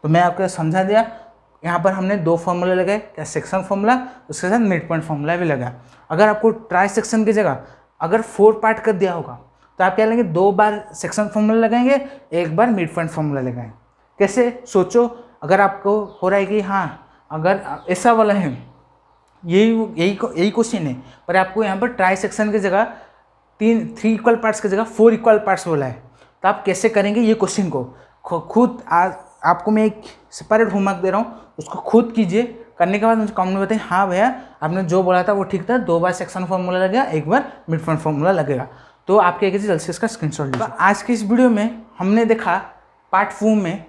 S1: तो मैं आपको समझा दिया। यहाँ पर हमने 2 फॉर्मूले लगाए, क्या सेक्शन फॉर्मूला, उसके साथ मिड पॉइंट फॉर्मूला भी लगा। अगर आपको ट्राई सेक्शन की जगह अगर 4 पार्ट कर दिया होगा तो आप क्या लेंगे, 2 बार सेक्शन फॉर्मूला लगाएंगे, 1 बार मिड पॉइंट फॉर्मूला लगाएंगे। कैसे सोचो, अगर आपको हो रहा है कि हाँ अगर ऐसा वाला है, यही क्वेश्चन है, पर आपको यहाँ पर ट्राई सेक्शन की जगह 3 इक्वल पार्ट्स की जगह 4 इक्वल पार्ट्स बोला है, तो आप कैसे करेंगे ये क्वेश्चन को खुद आपको मैं एक सेपरेट होमवर्क दे रहा हूँ, उसको खुद कीजिए। करने के बाद मुझे कमेंट में बताइए हाँ भैया आपने जो बोला था वो ठीक था, 2 बार सेक्शन फॉर्मूला लगेगा, 1 बार मिड पॉइंट फॉर्मूला लगेगा। तो आपके एक जल्द से इसका स्क्रीनशॉट लीजिए। आज की इस वीडियो में हमने देखा पार्ट 4 में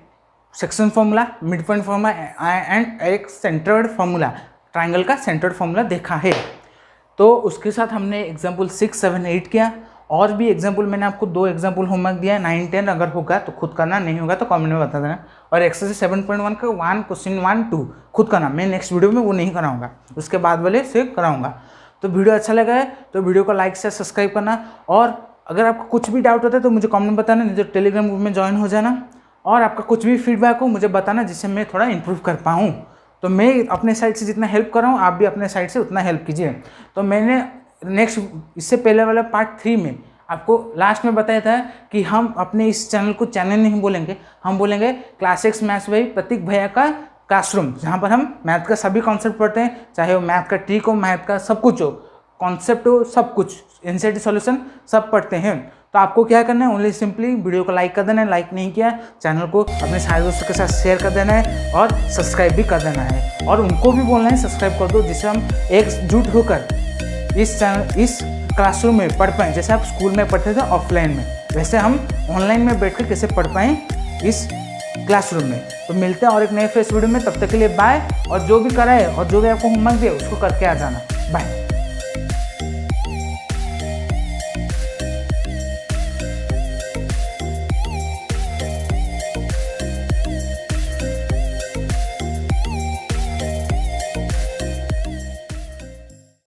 S1: section formula, mid point formula and एक सेंटर्ड फॉर्मूला, ट्राइंगल का सेंटर्ड फॉर्मूला देखा है। तो उसके साथ हमने एग्जाम्पल 6, 7, 8 किया, और भी एग्जाम्पल मैंने आपको 2 एग्जाम्पल होमवर्क दिया है। 9, 10 अगर होगा तो खुद करना, नहीं होगा तो कमेंट में बता देना। और एक्सरसाइज 7.1 का 1 क्वेश्चन 1, 2 खुद करना, मैं नेक्स्ट वीडियो में वो नहीं कराऊंगा, उसके बाद वाले से कराऊंगा। तो वीडियो अच्छा लगा है तो वीडियो को लाइक से सब्सक्राइब करना, और अगर आपको कुछ भी डाउट होता है तो मुझे कमेंट में बताना, नहीं तो टेलीग्राम ग्रुप में ज्वाइन हो जाना, और आपका कुछ भी फीडबैक हो मुझे बताना जिससे मैं थोड़ा इंप्रूव कर पाऊँ। तो मैं अपने साइड से जितना हेल्प कर रहा हूँ आप भी अपने साइड से उतना हेल्प कीजिए। तो मैंने नेक्स्ट इससे पहले वाला पार्ट 3 में आपको लास्ट में बताया था कि हम अपने इस चैनल को चैनल नहीं बोलेंगे, हम बोलेंगे क्लासिक्स मैथ्स बाई प्रतीक भैया का क्लासरूम, जहाँ पर हम मैथ का सभी कॉन्सेप्ट पढ़ते हैं, चाहे वो मैथ का ट्रिक हो, मैथ का सब कुछ हो, कॉन्सेप्ट हो, सब कुछ एनसीईआरटी सॉल्यूशन सब पढ़ते हैं। तो आपको क्या करना है, ओनली सिंपली वीडियो को लाइक कर देना है, लाइक नहीं किया चैनल को अपने सारे दोस्तों के साथ शेयर कर देना है, और सब्सक्राइब भी कर देना है, और उनको भी बोलना है सब्सक्राइब कर दो, जिससे हम एकजुट होकर इस चैनल इस क्लासरूम में पढ़ पाएँ। जैसे आप स्कूल में पढ़ते थे ऑफलाइन में, वैसे हम ऑनलाइन में बैठकर कैसे पढ़ पाएँ इस क्लासरूम में। तो मिलते हैं और एक नए फ्रेश वीडियो में, तब तक के लिए बाय। और जो भी करा है और जो भी आपको होमवर्क दिया उसको करके आ जाना। बाय।